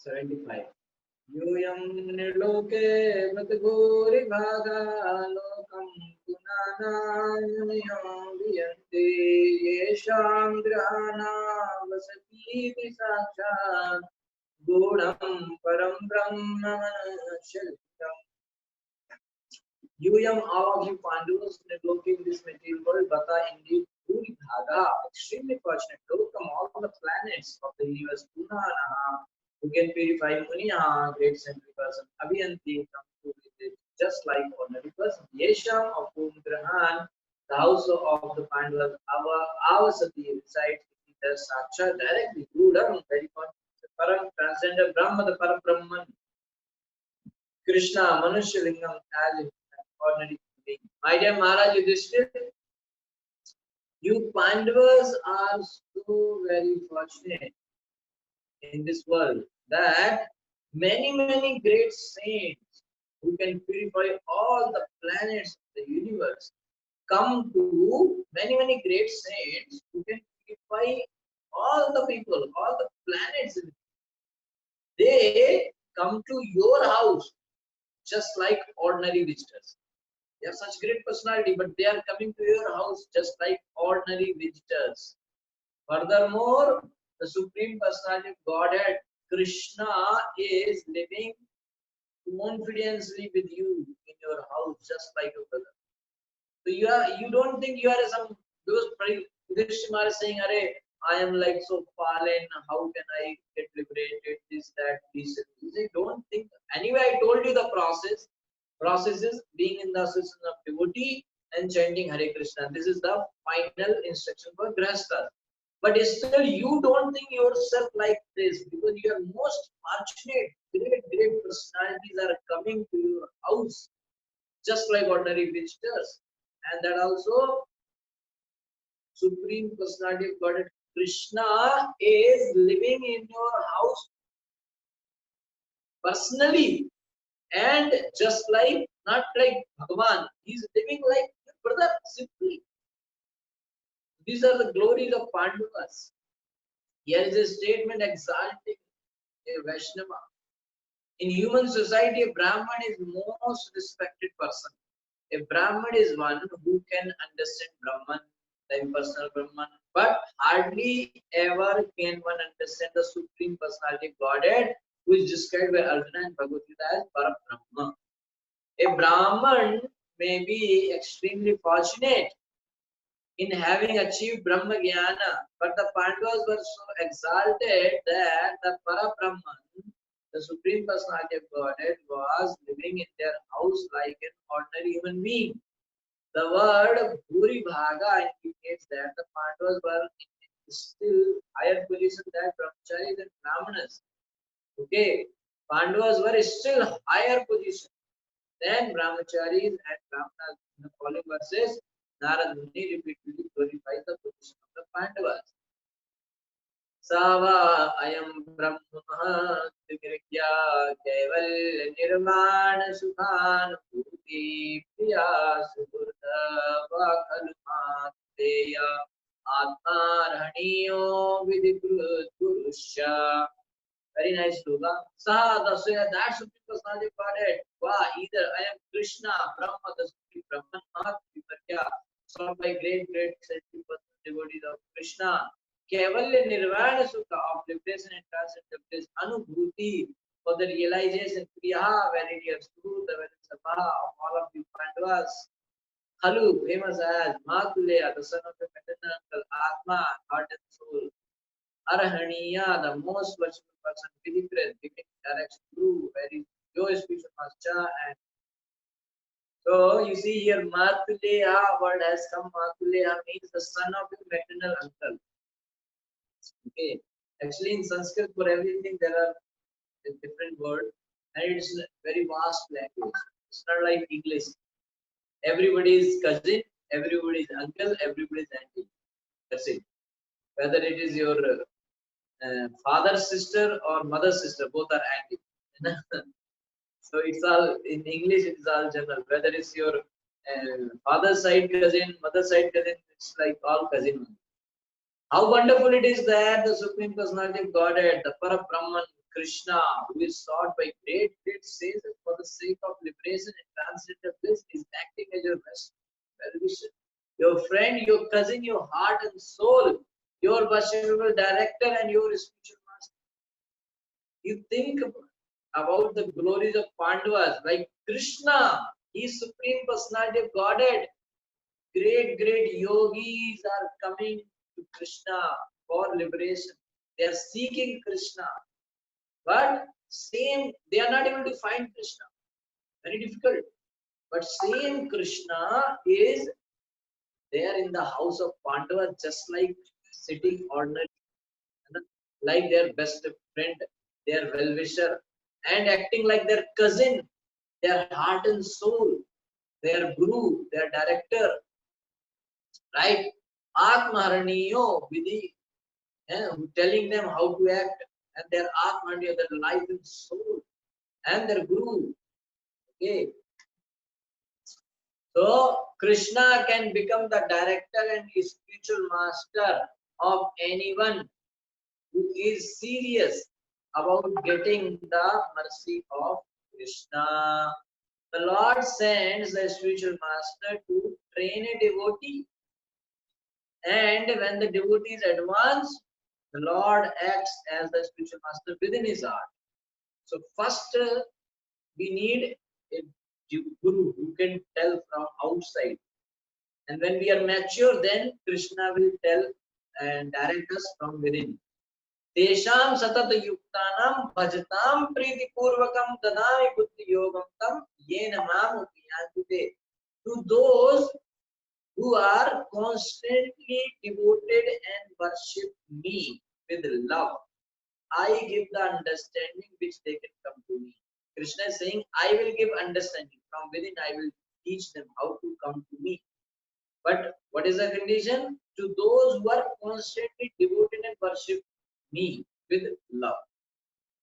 75. यूयं निर्लोके मृतभूरि भागा लोकं पुनानायं वियन्ते येषां ग्रहाणां वसतीति साक्षात् गूढं परं ब्रह्म मनुष्यलिङ्गम्. यूयं, all of you Pandavas located in this material world, Bata indeed Bhuri Bhaga, extremely fortunate. Lokam, all the planets of the universe, Punanaha, who can purify Muniha, great saintly person, Abhiyanti, come to visit, just like ordinary person. Yesham of whom Grahan, the house of the Pandavas, Avasati resides in the Saksha directly, Gudam, very confident, Param, transcendent Brahma, the Parabrahman, Krishna, Manushya Lingam, as an ordinary being. My dear Maharaj Yudhishthir, you Pandavas are so very fortunate in this world that many great saints who can purify all the planets of the universe come to many great saints who can purify all the people, all the planets. They come to your house just like ordinary visitors. They have such great personality, but they are coming to your house just like ordinary visitors. Furthermore, the Supreme Personality of Godhead, Krishna, is living confidently with you in your house, just like a brother. So you don't think you are some, because Yudhishthira is saying, "Arey, I am like so fallen. How can I get liberated? This, that, this." You say, don't think. Anyway, I told you the process. Process is being in the association of devotee and chanting Hare Krishna. This is the final instruction for Grihasthas. But still, you don't think yourself like this because you are most fortunate. Great personalities are coming to your house just like ordinary visitors. And that also Supreme Personality of Godhead Krishna is living in your house personally, and just like, not like Bhagavan, he is living like your brother simply. These are the glories of Pandavas. Here is a statement exalting a Vaishnava. In human society, a Brahman is most respected person. A Brahman is one who can understand Brahman, the impersonal Brahman, but hardly ever can one understand the Supreme Personality of Godhead, who is described by Arjuna and Bhagavad Gita as Parabrahma. A Brahman may be extremely fortunate in having achieved Brahma Jnana, but the Pandavas were so exalted that the Parabrahman, the Supreme Personality of Godhead, was living in their house like an ordinary human being. The word Bhuri Bhaga indicates that the Pandavas were in still higher position than Brahmacharis and Brahmanas. Okay, Pandavas were still higher position than Brahmacharis and Brahmanas. In the following verses, Narad Muni repeatedly glorifies the position of the Pandavas. Sava ayam brahma vigrikya keval nirvana sukhan bhuti priya suburta vakhalmat teya atmarhaniyo vidikrut purusha. Very nice slogan. Saha, that Supreme Personality of Godhead. Wow, either I am Krishna, Brahma, the Supreme Brahman, Mahat Viparya, sought by great devotees of Krishna. Kevalya Nirvana Sukha of liberation and transcendence, Anubhuti for the realization, Priya, very dear Suru, the very Sabha of all of you Pandavas. Halu, famous as Matulya, the son of the maternal uncle, Atma, heart and soul. Arahaniya, the most worshipful person, Vidipret, giving direction, Guru, very Joy spiritual master. And so you see here, Matuleha word has come. Matuleha means the son of your maternal uncle. Okay, actually in Sanskrit for everything there are a different word, and it's a very vast language. It's not like English. Everybody is cousin, everybody is uncle, everybody is auntie. That's it. Whether it is your father's sister or mother's sister, both are auntie. So it's all in English. It's all general. Whether it's your father's side cousin, mother's side cousin, it's like all cousin. How wonderful it is that the Supreme Personality of Godhead, the Parabrahman, Krishna, who is sought by great sages for the sake of liberation and transcendental bliss, is acting as your best well-wisher, your friend, your cousin, your heart and soul, your worshipable director, and your spiritual master. You think about the glories of Pandavas, like Krishna, he is Supreme Personality of Godhead. Great yogis are coming to Krishna for liberation. They are seeking Krishna. But same, they are not able to find Krishna. Very difficult. But same Krishna is there in the house of Pandava, just like sitting ordinary, like their best friend, their well-wisher, and acting like their cousin, their heart and soul, their guru, their director, right? Atmaharaniyo Vidhi, telling them how to act, and their Atmaniyo, their life and soul, and their guru. Okay. So Krishna can become the director and spiritual master of anyone who is serious about getting the mercy of Krishna. The Lord sends the spiritual master to train a devotee, and when the devotee is advanced, the Lord acts as the spiritual master within his heart. So first we need a guru who can tell from outside. And when we are mature, then Krishna will tell and direct us from within. Tesham satat yuktanam bhajatam priti purvakam dadami buddhi yogam tam yena mam upiyantite. To those who are constantly devoted and worship me with love, I give the understanding which they can come to me. Krishna is saying, I will give understanding. From within, I will teach them how to come to me. But what is the condition? To those who are constantly devoted and worship me with love.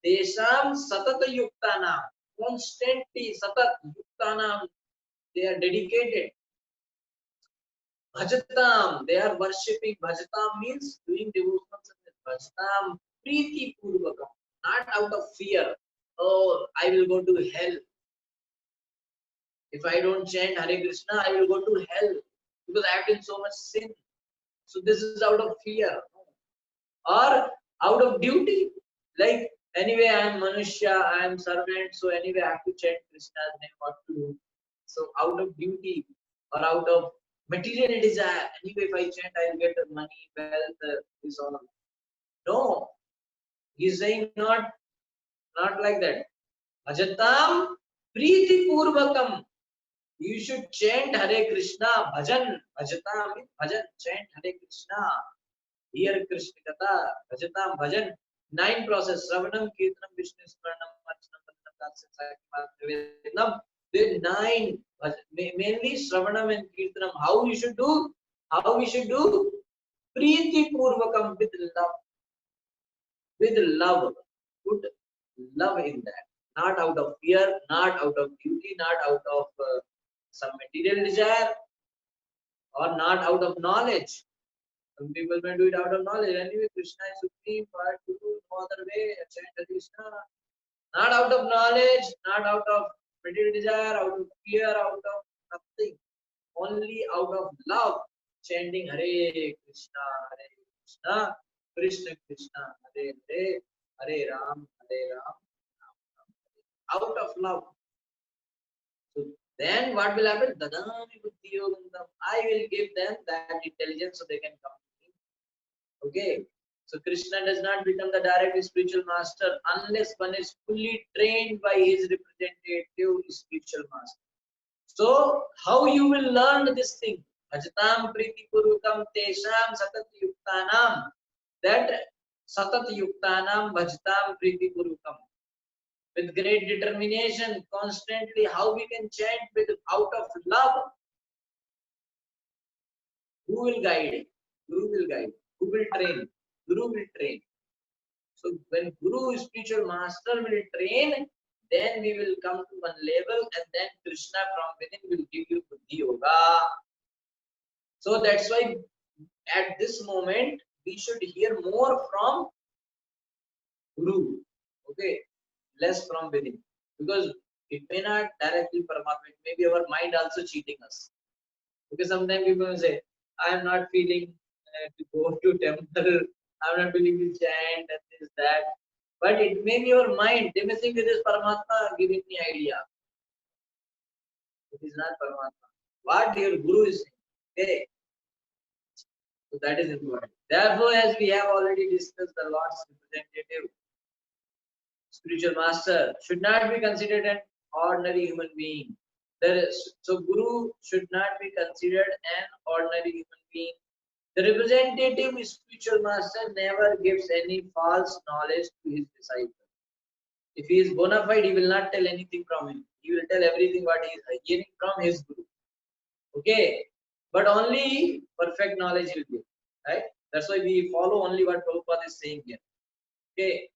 Tesham satata yuktana. Constantly satat yuktana. They are dedicated. Bhajatam. They are worshipping. Bhajatam means doing devotional service. Bhajatam priti purvakam. Not out of fear. Oh, I will go to hell. If I don't chant Hare Krishna, I will go to hell because I have done so much sin. So this is out of fear or out of duty. Like anyway, I am Manushya, I am servant, so anyway I have to chant Krishna's name, what to do. So out of duty or out of material desire, anyway if I chant I will get the money, wealth, this all. No, he is saying not like that. Bhajatam priti purvakam. You should chant Hare Krishna, bhajan, bhajatam, bhajan, chant Hare Krishna. Hear Krishna Katha, Bhajatam, Bhajan, 9 process, Sravanam, Kirtanam, Vishnu, Smaranam, Archanam, Nivedam. The 9, mainly Sravanam and Kirtanam. How we should do? How we should do? Preeti Purvakam, with love. With love. Put love in that. Not out of fear, not out of duty, not out of some material desire, or not out of knowledge. Some people may do it out of knowledge. Anyway, Krishna is supreme, but to do no other way. Chant Krishna. Not out of knowledge, not out of material desire, out of fear, out of nothing. Only out of love. Chanting Hare Krishna, Krishna Krishna, Hare Hare, Hare Ram, Ram Ram. Out of love. So then what will happen? Dadami buddhi yogam. I will give them that intelligence so they can come. Okay, so Krishna does not become the direct spiritual master unless one is fully trained by his representative spiritual master. So how you will learn this thing? Bhajatam priti purvakam tesham satat yuktanam. That satat yuktanam bhajatam priti purvakam. With great determination, constantly, how we can chant with out of love. Who will guide? Guru will guide. Who will train? Guru will train. So when Guru, spiritual master, will train, then we will come to one level, and then Krishna from within will give you Buddhi Yoga. So that's why at this moment we should hear more from Guru. Okay, less from within, because it may not directly Paramatma, it may be our mind also cheating us. Because sometimes people will say, I am not feeling to go to temple, I am not feeling to chant and this, that. But it may be your mind. They may think it is Paramatma giving me idea. It is not Paramatma. What your Guru is saying. Okay. So that is important. Therefore, as we have already discussed, the Lord's representative, spiritual master, should not be considered an ordinary human being. So Guru should not be considered an ordinary human being. The representative spiritual master never gives any false knowledge to his disciple. If he is bona fide, he will not tell anything from him. He will tell everything what he is hearing from his Guru. Okay, but only perfect knowledge he will give. Right? That's why we follow only what Prabhupada is saying here. Okay.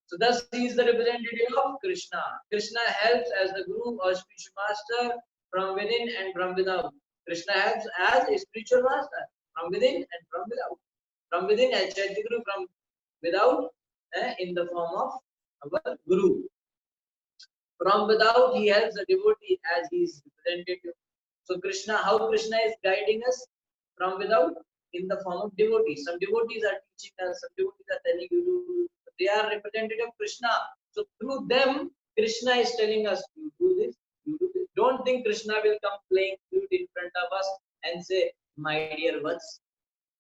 So thus he is the representative of Krishna. Krishna helps as the Guru or spiritual master from within and from without. Krishna helps as a spiritual master from within and from without. From within as Chaitya Guru, from without in the form of our Guru. From without he helps the devotee as his representative. So Krishna, how Krishna is guiding us? From without in the form of devotees. Some devotees are teaching us, some devotees are telling you to, they are representative of Krishna. So through them, Krishna is telling us, you do this, you do this. Don't think Krishna will come playing flute in front of us and say, my dear Vats,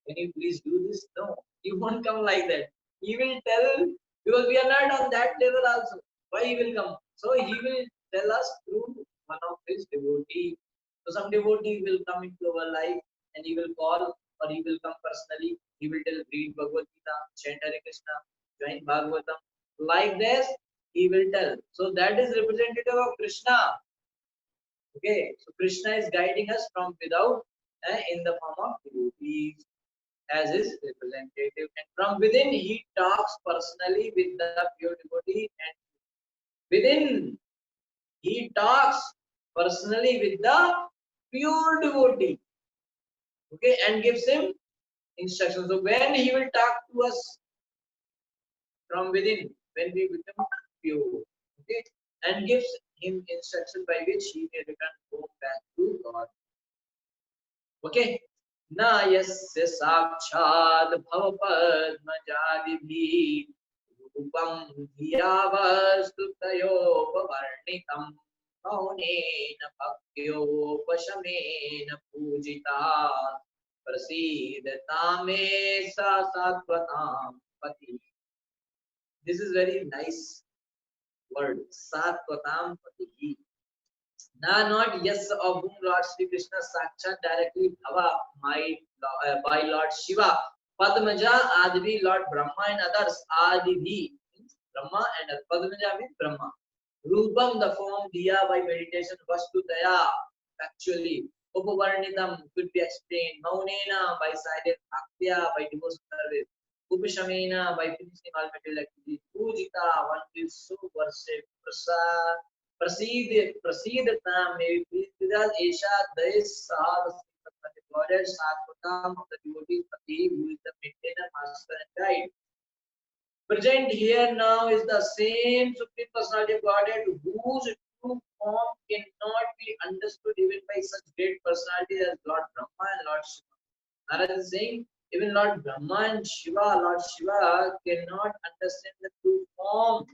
can you please do this? No, he won't come like that. He will tell, because we are not on that level also. Why he will come? So he will tell us through one of his devotees. So some devotee will come into our life and he will call, or he will come personally. He will tell, read Bhagavad Gita, chant Hare Krishna, join Bhagavatam. Like this, he will tell. So that is representative of Krishna. Okay, so Krishna is guiding us from without in the form of devotees as his representative, and from within he talks personally with the pure devotee, and within he talks personally with the pure devotee, okay, and gives him instructions. So when he will talk to us from within, when we become pure, okay, and gives him instruction by which he may return home back to God. Okay. न यस्य साक्षात् भवपद्मजादिभिः रूपं धियावस्तुतयोपवर्णितं मौनेन भक्त्योपशमेन पूजिता प्रसीदता मे सा सात्वतां पति. This is very nice word, Satvatam Pati. Nah, not yes of whom Lord Sri Krishna Sakshat directly Bhava by Lord Shiva. Padmaja Advi, Lord Brahma and others. Adibhi means Brahma and Padmaja means Brahma. Rupam, the form, Diya by meditation, Vastutaya, actually. Upavarnitam could be explained. Maunena by silent, Bhaktya by devotional service. Upashamena by finishing all material activities. Pujita, one is so worship. Prasad. Prasidata may be pleased with us. Esha Dais Sahad, the goddess Satvatam, the devotee Pati, who is the maintainer, master, and guide. Present here now is the same Supreme Personality of Godhead, whose true form cannot be understood even by such great personalities as Lord Brahma and Lord Shiva. Narad is saying, even Lord Brahma and Shiva, Lord Shiva cannot understand the true form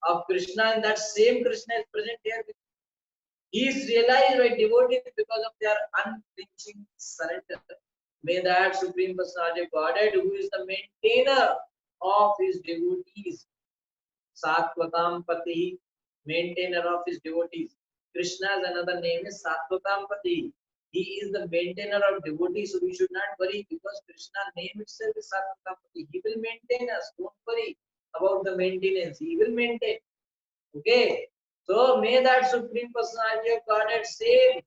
of Krishna, and that same Krishna is present here. He is realized by devotees because of their unflinching surrender. May that Supreme Personality of Godhead, who is the maintainer of his devotees, Satvatam Pati, maintainer of his devotees. Krishna's another name is Satvatam Pati. He is the maintainer of devotees, so we should not worry because Krishna's name itself is Satvatam Pati. He will maintain us. Don't worry about the maintenance. He will maintain. Okay. So may that Supreme Personality of Godhead save,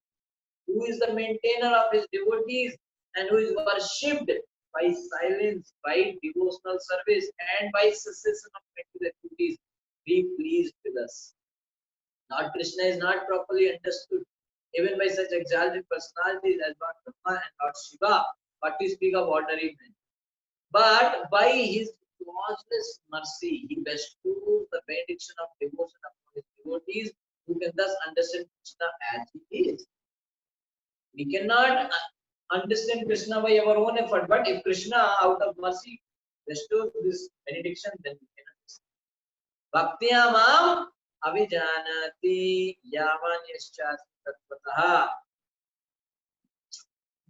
who is the maintainer of his devotees and who is worshipped by silence, by devotional service, and by cessation of material activities, be pleased with us. Lord Krishna is not properly understood even by such exalted personalities as Lord Brahma and Lord Shiva, but to speak of ordinary men. But by his causeless mercy, he bestows the benediction of devotion upon his devotees, who can thus understand Krishna as he is. We cannot understand Krishna by our own effort, but if Krishna, out of mercy, bestows this benediction, then we can understand. Bhaktya mam avijanati yavanyaschasmi tattvataha.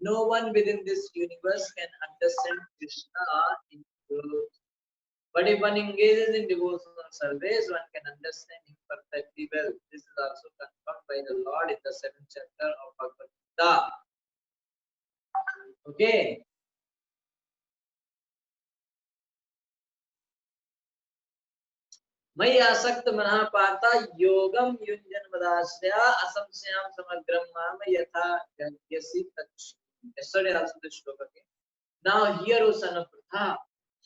No one within this universe can understand Krishna in truth. But if one engages in devotional service, one can understand him perfectly well. This is also confirmed by the Lord in the 7th chapter of Bhagavad Gita. Okay. मयि आसक्त मनः पाता योगम युञ्जन मदाश्रया असंशयं समग्रं माम यथा यस्य तच्छ. Yesterday also this shloka again. Now here, O son of Pratha,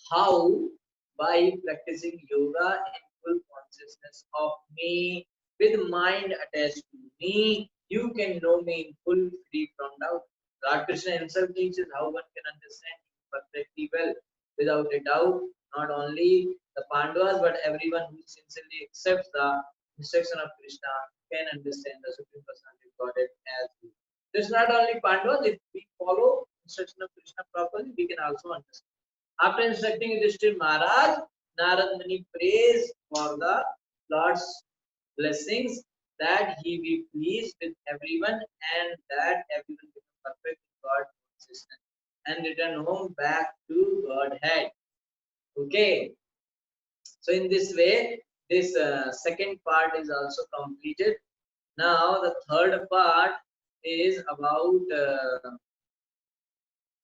how by practicing yoga in full consciousness of me, with mind attached to me, you can know me in full, free from doubt. Lord Krishna himself teaches how one can understand him perfectly well, without a doubt. Not only the Pandavas, but everyone who sincerely accepts the instruction of Krishna can understand the Supreme Personality of Godhead as we. It's not only Pandavas, if we follow instruction of Krishna properly, we can also understand. After instructing Yudhishthira Maharaj, Narad Muni prays for the Lord's blessings, that he be pleased with everyone and that everyone become perfect in God's consciousness and return home back to Godhead. Okay. So in this way, this second part is also completed. Now the third part is about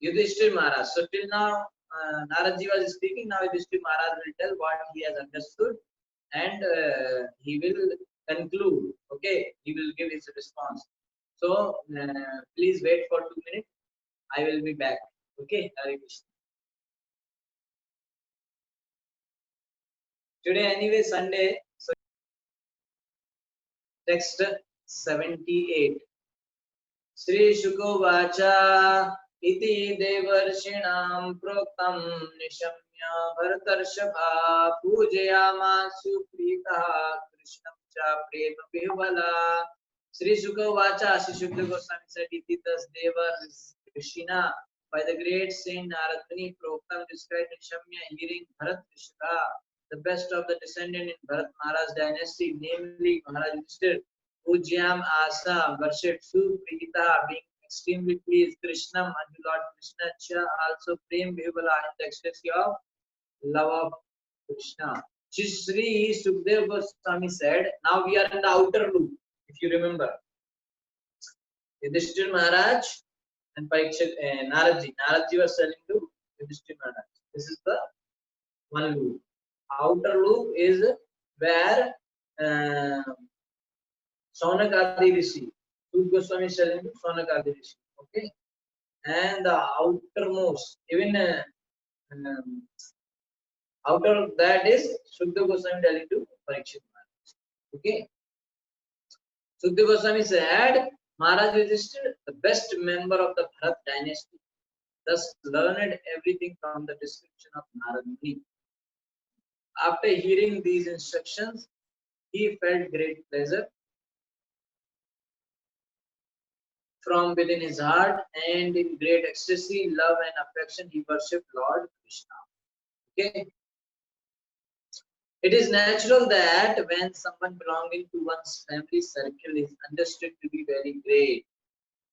Yudhishthira Maharaj. So till now, Naradji was speaking. Now Yudhishthira Maharaj will tell what he has understood, and he will conclude. Okay, he will give his response. So please wait for 2 minutes. I will be back. Okay, Hare Krishna. Today anyway Sunday. So text 78. Sri Shuko Vacha iti devarshinam proktam nishamya bharatarshava pujayama suprita krishnam cha prema vihvala. Sri Shuka Vacha, Sri Shukdev Goswami said, iti thus devarshina, by the great saint Narad Muni, proktam described nishamya, hearing Bharat Rishika, the best of the descendant in Bharat Maharaj dynasty, namely Maharaj Yudhishthira, Pujyam Asa, worshipped Suprita, being extremely pleased, Krishnam, unto Lord Krishna, Cha, also Prem Vibhala, in the ecstasy of love of Krishna. Sri Sukdev Goswami said, now we are in the outer loop, if you remember. Yudhishthira Maharaj and Parikshit, Naradji. Naradji was telling to Yudhishthira Maharaj. This is the one loop. Outer loop is where Saunakadi Rishi, Sukdev Goswami is telling to Saunakadi Rishi. Okay, and the outermost, even outer of that is Sukdev Goswami telling to Parikshit Maharaj. Okay, Sukdev Goswami said, Maharaj Yudhishthira, the best member of the Bharat dynasty, thus learned everything from the description of Narad Muni. After hearing these instructions, he felt great pleasure from within his heart, and in great ecstasy, love and affection, he worshipped Lord Krishna. Okay. It is natural that when someone belonging to one's family circle is understood to be very great,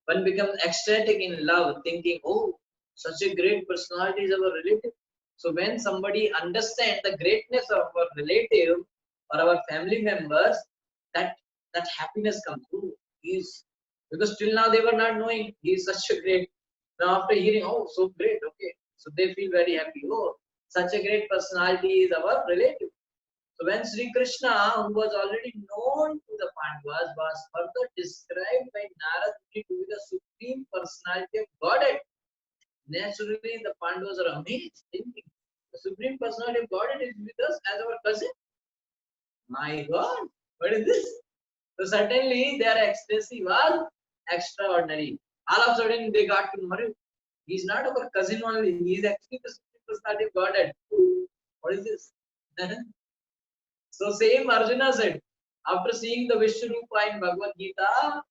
one becomes ecstatic in love, thinking, oh, such a great personality is our relative. So when somebody understands the greatness of our relative or our family members, that happiness comes through. Because till now they were not knowing he is such a great. Now after hearing, oh, so great, okay, so they feel very happy. Oh, such a great personality is our relative. So when Sri Krishna, who was already known to the Pandavas, was further described by Narad Muni to be the supreme personality of Godhead, naturally the Pandavas are amazed, thinking, the supreme personality of Godhead is with us as our cousin. My God, what is this? So certainly their ecstasy was extraordinary. All of a sudden they got to know, he's not our cousin only, he is actually the supreme personality of Godhead. What is this? So same Arjuna said, after seeing the Vishwarupa in Bhagavad Gita,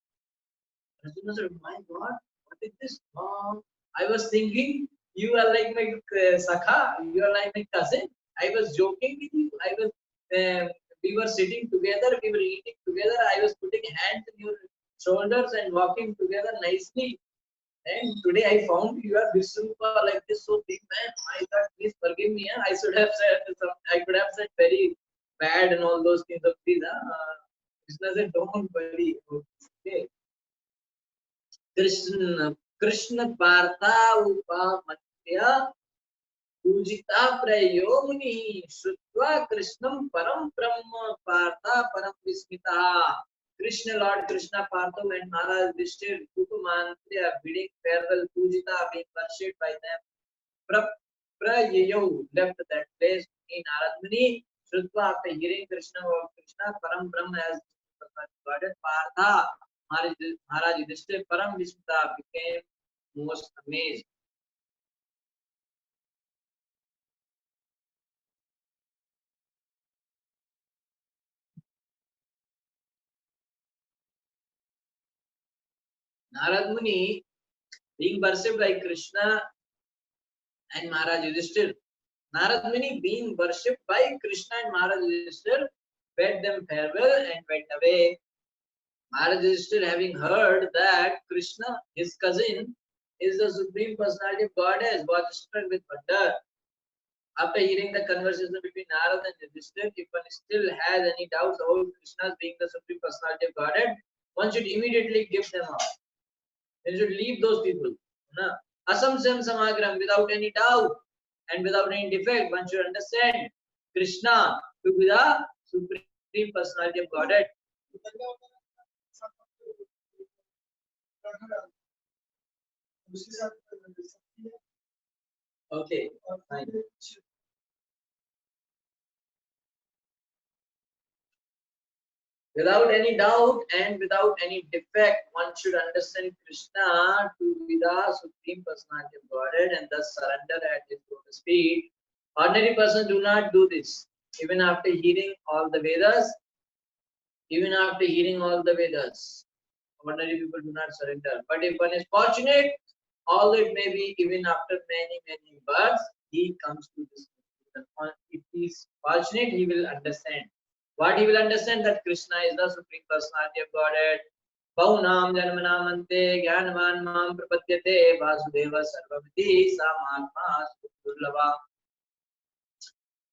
Arjuna said, my God, what is this? I was thinking you are like my Sakha, you are like my cousin. I was joking with you. We were sitting together, we were eating together. I was putting hands on your shoulders and walking together nicely. And today I found you are Vishwarupa like this, so big man. I thought, please forgive me. I should have said some, I could have said very bad and all those things of please. Krishna said, don't worry. Okay. Krishna Partha Upamatya पूजिता प्रयो मुनि श्रुत्वा कृष्णं परम ब्रह्म पार्था परम Vismita. Krishna, Lord Krishna, Partha and Maharaj Yudhishthir, Upamantriya, bidding farewell, Pujita, being worshipped by them. Prayayo left that place in Narad Muni. Shrutva, after hearing Krishna or Krishna, Param Brahma as God, Partha, Maharaj Yudhishthir, Param Vismita became most amazed. Narad Muni, being worshipped by Krishna and Maharaj Yudhishthir, Narad Muni, being worshipped by Krishna and Maharaj Yudhishthir, bade them farewell and went away. Maharaj Yudhishthir, having heard that Krishna, his cousin, is the Supreme Personality of Godhead, was struck with wonder. After hearing the conversation between Narad and Yudhishthir, if one still has any doubts about Krishna's being the Supreme Personality of Godhead, one should immediately give them up. One should leave those people. Asamsam samagram, without any doubt and without any defect, one should understand Krishna to be the Supreme Personality of Godhead. Okay, fine. Without any doubt and without any defect, one should understand Krishna to be the Supreme Personality of Godhead and thus surrender at his lotus feet. Ordinary persons do not do this. Even after hearing all the Vedas, ordinary people do not surrender. But if one is fortunate, although it may be even after many births, he comes to this. If he is fortunate, he will understand. What he will understand, that Krishna is the Supreme Personality of Godhead. Bahunam janmanamante jnanavan mam prapadyate vasudeva sarvamiti samatma durlava.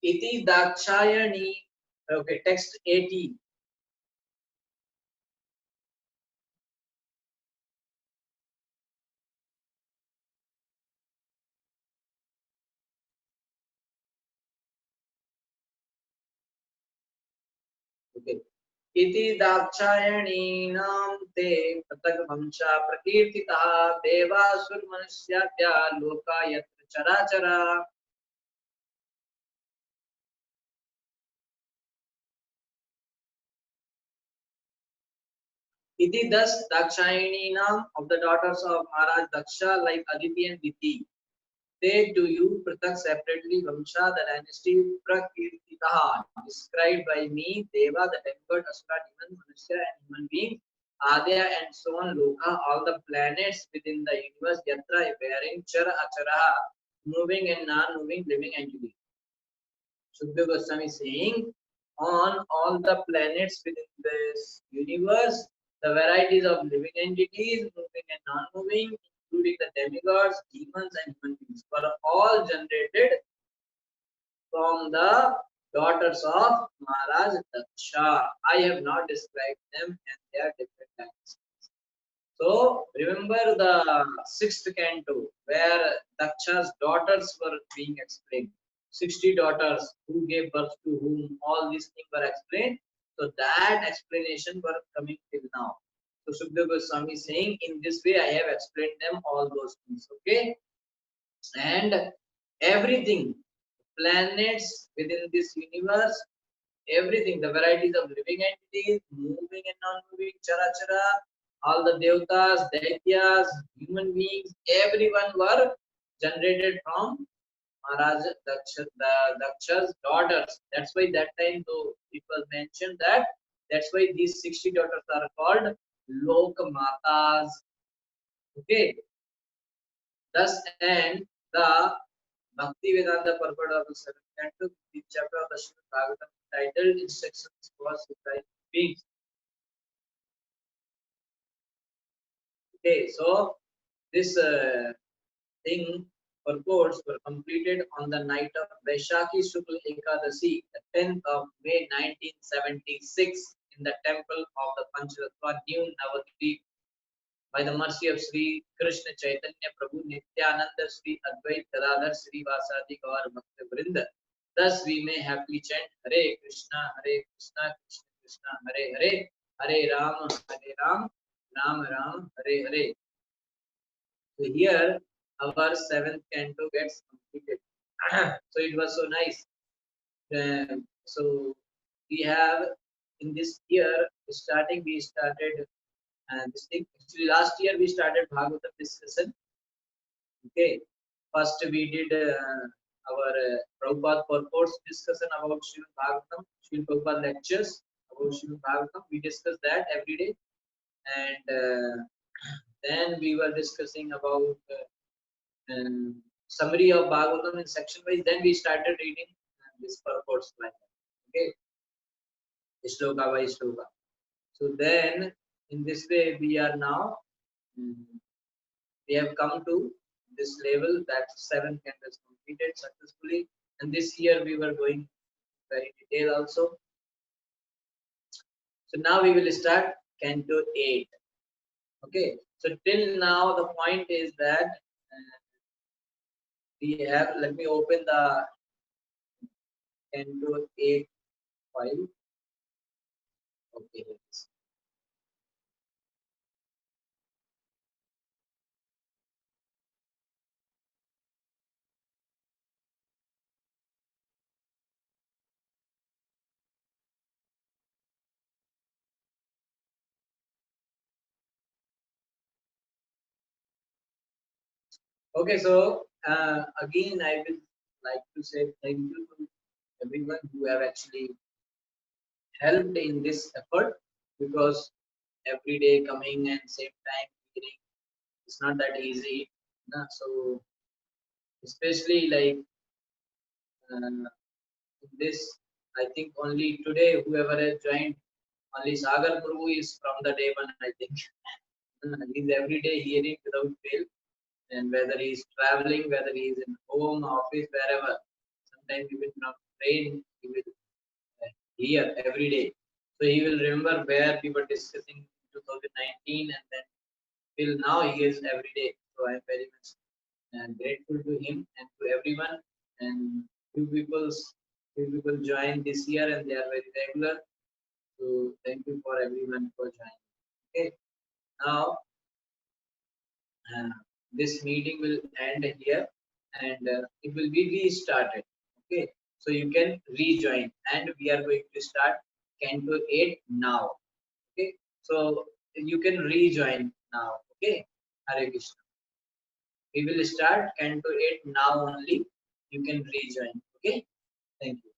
Iti dakshayani. Okay, text 80. Okay. इति दाक्षायणीनां ते पृथग्वंशा प्रकीर्तितः देवासुरमनुष्याद्या लोका यत्र चराचरा. Iti, thus Dakshayinam, of the daughters of Maharaj Daksha, like Aditi and Diti, they to you Pratak separately Vamsha, the dynasty Prakirtitaha, described by me, Deva, the demigod, Asura, demon, Manusya, and human beings, Adya, and so on, Loka, all the planets within the universe, Yatra, bearing Chara, Achara, moving and non-moving, living entity. Sukadeva Goswami is saying, on all the planets within this universe, the varieties of living entities, moving and non-moving, including the demigods, demons, and human beings, were all generated from the daughters of Maharaj Daksha. I have not described them and their different dynasties. So remember the sixth canto where Daksha's daughters were being explained. 60 daughters who gave birth to whom, all these things were explained. So that explanation were coming till now. So Sukadeva Goswami is saying, in this way I have explained them all those things. Okay, and everything, planets within this universe, everything, the varieties of living entities, moving and non-moving, chara, all the devatas, daityas, human beings, everyone were generated from Maharaj Daksha's daughters. That's why that time though it was mentioned that that's why these 60 daughters are called Lok Matas. Okay. Thus end the Bhakti Vedanta purport of the seventh canto, the chapter of the Srimad Bhagavatam titled Instructions for Civilized Beings. Okay, so this thing purports were completed on the night of Vaishakhi Shukla Ekadasi, the 10th of May 1976, in the temple of the Panchratva, New Navadvip, by the mercy of Sri Krishna Chaitanya Prabhu Nityananda Sri Advait Gadadhar Sri Vasadi Gaur Bhakta Vrinda. Thus we may happily chant Hare Krishna, Krishna Krishna, Hare Hare, Hare Ram, Ram Ram, Hare Hare. So here our seventh canto gets completed. So it was so nice. So we have in this year starting we started this thing. Actually, last year we started Bhagavatam discussion. Okay, first we did our Prabhupada purports discussion about Srimad Bhagavatam, Srimad Prabhupada lectures about Srimad Bhagavatam. We discussed that every day, and then we were discussing about summary of Bhagavatam in section wise. Then we started reading this purports like that. Okay, shloka by shloka. So then, in this way, we are now. We have come to this level that 7 cantos completed successfully, and this year we were going very detail also. So now we will start canto 8. Okay, so till now the point is that we have, let me open the canto 8 file. Okay, here it is. Okay, so again I will like to say thank you to everyone who have actually helped in this effort, because every day coming and same time hearing, it's not that easy. So especially like this, I think only today whoever has joined, only Sagar Prabhu is from the day one, I think. He's every day hearing without fail, and whether he's traveling, whether he's in home, office, wherever, sometimes even from train, he will hear every day. So he will remember where we were discussing in 2019, and then till now he is every day. So I am very much grateful to him and to everyone. And few people joined this year and they are very regular. So thank you for everyone for joining. Okay, now uh, this meeting will end here, and it will be restarted. Okay, so you can rejoin, and we are going to start Canto 8 now. Okay, so you can rejoin now. Okay, Hare Krishna. We will start Canto 8 now only. You can rejoin. Okay, thank you.